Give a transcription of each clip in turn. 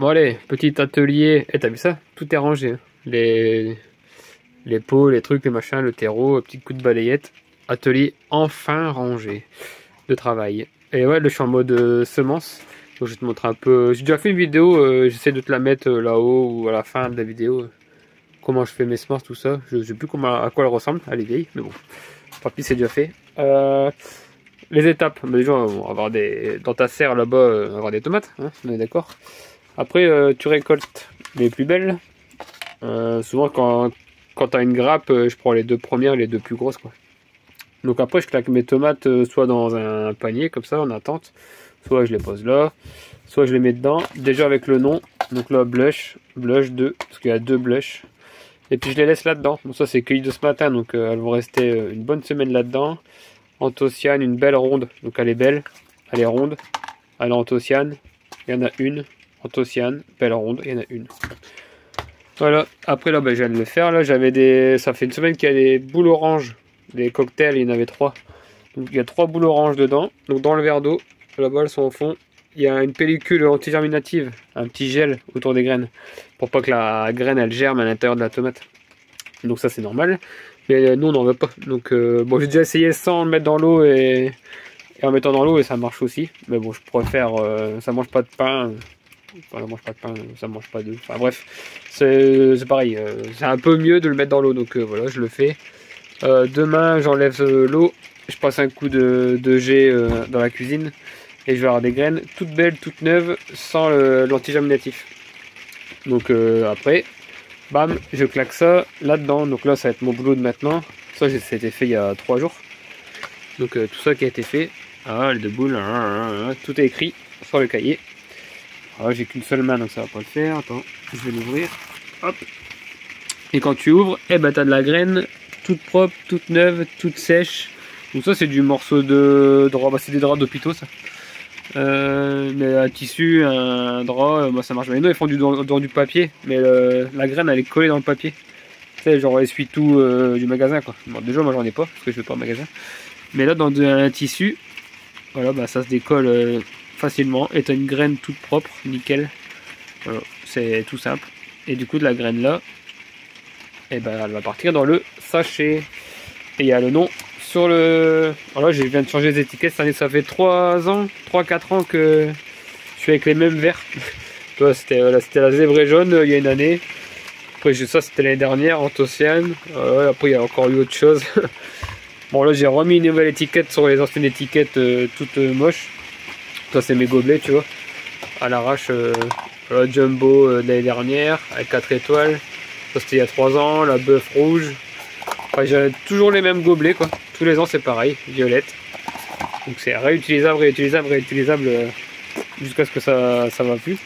Bon allez, petit atelier. Eh, t'as vu ça? Tout est rangé, hein. Les pots, les trucs, les machins, le terreau, petit coup de balayette. Atelier enfin rangé de travail. Et ouais, là je suis en mode semence. Donc je vais te montrer un peu. J'ai déjà fait une vidéo, j'essaie de te la mettre là-haut ou à la fin de la vidéo. Comment je fais mes semences, tout ça. Je sais plus à quoi elle ressemble. Elle est vieille, mais bon. Tant pis, c'est déjà fait. Les étapes. Bah, déjà, on va avoir dans ta serre là-bas, on va avoir des tomates, hein, on est d'accord. Après, tu récoltes les plus belles. Souvent, quand tu as une grappe, je prends les deux premières, les deux plus grosses, quoi. Donc après, je claque mes tomates soit dans un panier, comme ça, en attente. Soit je les pose là, soit je les mets dedans. Déjà avec le nom. Donc là, blush 2, parce qu'il y a 2 blush. Et puis je les laisse là-dedans. Bon, ça, c'est cueilli de ce matin, donc elles vont rester une bonne semaine là-dedans. Anthocyanes, une belle ronde. Donc elle est belle, elle est ronde. Elle est anthocyanes, il y en a une. Anthocyane, belle ronde, il y en a une. Voilà, après là, ben, je viens de le faire. Là, ça fait une semaine qu'il y a des boules oranges. Des cocktails, il y en avait 3. Donc il y a 3 boules oranges dedans. Donc dans le verre d'eau, là-bas elles sont au fond. Il y a une pellicule antigerminative, un petit gel autour des graines. Pour pas que la graine elle germe à l'intérieur de la tomate. Donc ça c'est normal. Mais nous on n'en veut pas. Donc bon, j'ai déjà essayé sans le mettre dans l'eau et en mettant dans l'eau et ça marche aussi. Mais bon, je préfère, ça mange pas de pain. Enfin, ça mange pas de pain, ça mange pas d'œufs. Enfin bref, c'est pareil. C'est un peu mieux de le mettre dans l'eau. Donc voilà, je le fais. Demain j'enlève l'eau, je passe un coup de jet dans la cuisine et je vais avoir des graines toutes belles, toutes neuves, sans l'antigerminatif. Donc après, bam, je claque ça là-dedans. Donc là ça va être mon boulot de maintenant. Ça a été fait il y a 3 jours. Donc tout ça qui a été fait. Ah, les 2 boules, tout est écrit sur le cahier. Ah, j'ai qu'une seule main donc ça va pas le faire. Attends, je vais l'ouvrir. Hop. Et quand tu ouvres, eh ben t'as de la graine toute propre, toute neuve, toute sèche. Donc ça c'est du morceau de drap, bah, c'est des draps d'hôpitaux ça. Mais un tissu, un drap, moi ça marche bien. Non, ils font dans du papier, mais la graine elle est collée dans le papier. Tu sais, genre essuie-tout du magasin quoi. Bon, déjà moi j'en ai pas, parce que je vais pas au magasin. Mais là dans un tissu, voilà, bah, ça se décolle facilement. Et t'as une graine toute propre, nickel. Voilà, c'est tout simple. Et du coup de la graine là, et ben elle va partir dans le sachet. Et il y a le nom sur le... Voilà, je viens de changer les étiquettes cette année. Ça fait 3 ans, 3-4 ans que je suis avec les mêmes verres. C'était la zèbre jaune il y a une année. Après ça c'était l'année dernière, Anthocyane. Après il y a encore eu autre chose. Bon là j'ai remis une nouvelle étiquette sur les anciennes étiquettes toutes moches. Ça c'est mes gobelets, tu vois. À l'arrache, Jumbo de l'année dernière avec 4 étoiles. Ça c'était il y a 3 ans, la bœuf rouge. Enfin, j'ai toujours les mêmes gobelets quoi. Tous les ans c'est pareil, violette. Donc c'est réutilisable, réutilisable, réutilisable jusqu'à ce que ça va plus.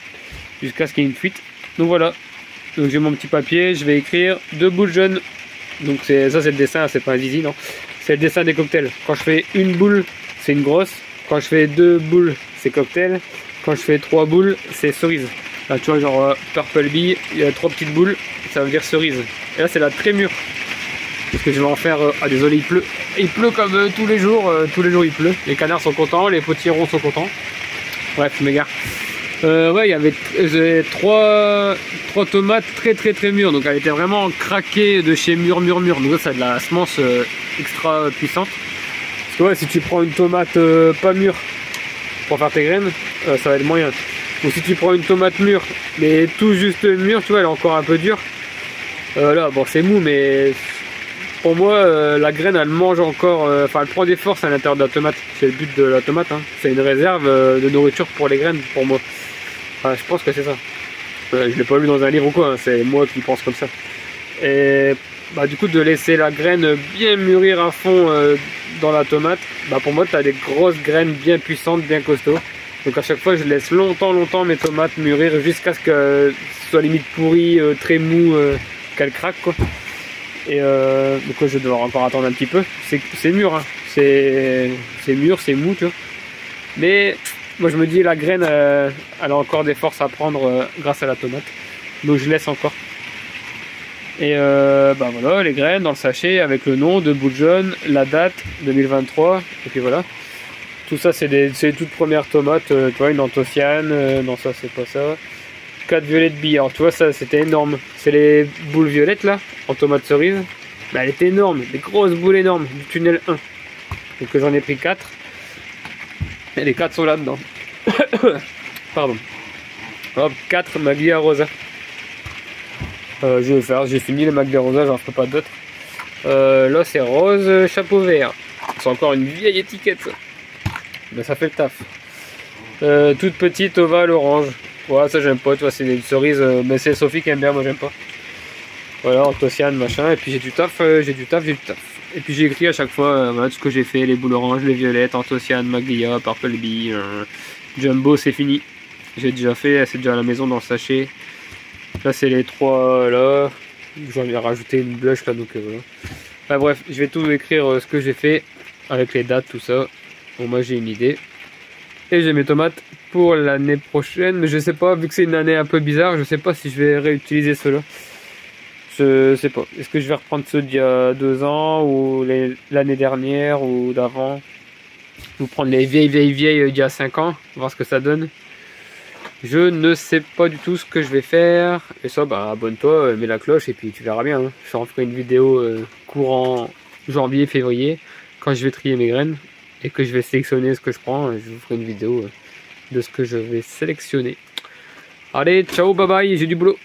Jusqu'à ce qu'il y ait une fuite. Donc voilà. Donc j'ai mon petit papier, je vais écrire 2 boules jaunes. Donc ça c'est le dessin, c'est pas un zizi non. C'est le dessin des cocktails. Quand je fais une boule, c'est une grosse. Quand je fais 2 boules, c'est cocktail. Quand je fais 3 boules, c'est cerise. Là tu vois genre Purple Bee, il y a 3 petites boules, ça veut dire cerise. Et là c'est la très mûre. Parce que je vais en faire... ah désolé, il pleut. Il pleut comme tous les jours il pleut. Les canards sont contents, les potirons sont contents. Bref, je m'égare. Ouais, il y avait 3 tomates très mûres. Donc elle était vraiment craquée de chez Mûr. Donc ça c'est de la semence extra puissante. Parce que ouais, si tu prends une tomate pas mûre pour faire tes graines, ça va être moyen. Ou si tu prends une tomate mûre, mais tout juste mûre, tu vois, elle est encore un peu dure. Là, bon, c'est mou, mais pour moi, la graine, elle mange encore, enfin, elle prend des forces à l'intérieur de la tomate. C'est le but de la tomate, hein. C'est une réserve de nourriture pour les graines, pour moi. Enfin, je pense que c'est ça. Je l'ai pas lu dans un livre ou quoi, hein. C'est moi qui pense comme ça. Et bah, du coup, de laisser la graine bien mûrir à fond dans la tomate, bah, pour moi, tu as des grosses graines bien puissantes, bien costauds. Donc à chaque fois, je laisse longtemps mes tomates mûrir jusqu'à ce que ce soit limite pourri, très mou, qu'elle craque quoi. Et donc je vais devoir encore attendre un petit peu. C'est mûr, hein. C'est mûr, c'est mou, tu vois. Mais moi je me dis la graine, elle a encore des forces à prendre grâce à la tomate. Donc je laisse encore. Et bah voilà, les graines dans le sachet avec le nom, 2 boules jaunes, la date 2023. Et puis voilà. Tout ça c'est les toutes premières tomates, tu vois, une anthocyane, non ça c'est pas ça. 4 violettes billard. Tu vois, ça c'était énorme. C'est les boules violettes là, en tomate cerise. Bah, elle était énorme, des grosses boules énormes du tunnel 1. Donc j'en ai pris 4. Et les 4 sont là-dedans. Pardon. Hop, 4 Maglia Rosa. J'ai fini les Maglia Rosa, j'en ferai pas d'autres. Là c'est rose chapeau vert. C'est encore une vieille étiquette ça. Mais ça fait le taf. Toute petite ovale orange. Voilà, ça j'aime pas, tu vois, c'est des cerises, mais c'est Sophie qui aime bien, moi j'aime pas. Voilà, Anthocyane, machin, et puis j'ai du taf. Et puis j'ai écrit à chaque fois voilà, tout ce que j'ai fait, les boules oranges, les violettes, Anthocyane, Maglia, Purple Bee, Jumbo, c'est fini. J'ai déjà fait, c'est déjà à la maison dans le sachet. Là c'est les 3 là. J'en ai rajouté une blush là, donc voilà. Enfin bref, je vais tout écrire ce que j'ai fait, avec les dates, tout ça. Bon, moi j'ai une idée. Et j'ai mes tomates pour l'année prochaine, mais je sais pas, vu que c'est une année un peu bizarre, je sais pas si je vais réutiliser ceux-là. Je sais pas. Est-ce que je vais reprendre ceux d'il y a 2 ans ou l'année dernière ou d'avant, ou prendre les vieilles d'il y a 5 ans, voir ce que ça donne. Je ne sais pas du tout ce que je vais faire. Et ça, bah abonne-toi, mets la cloche et puis tu verras bien. Hein. Je referai une vidéo courant janvier, février, quand je vais trier mes graines et que je vais sélectionner ce que je prends. Je vous ferai une vidéo de ce que je vais sélectionner. Allez, ciao, bye bye, j'ai du boulot.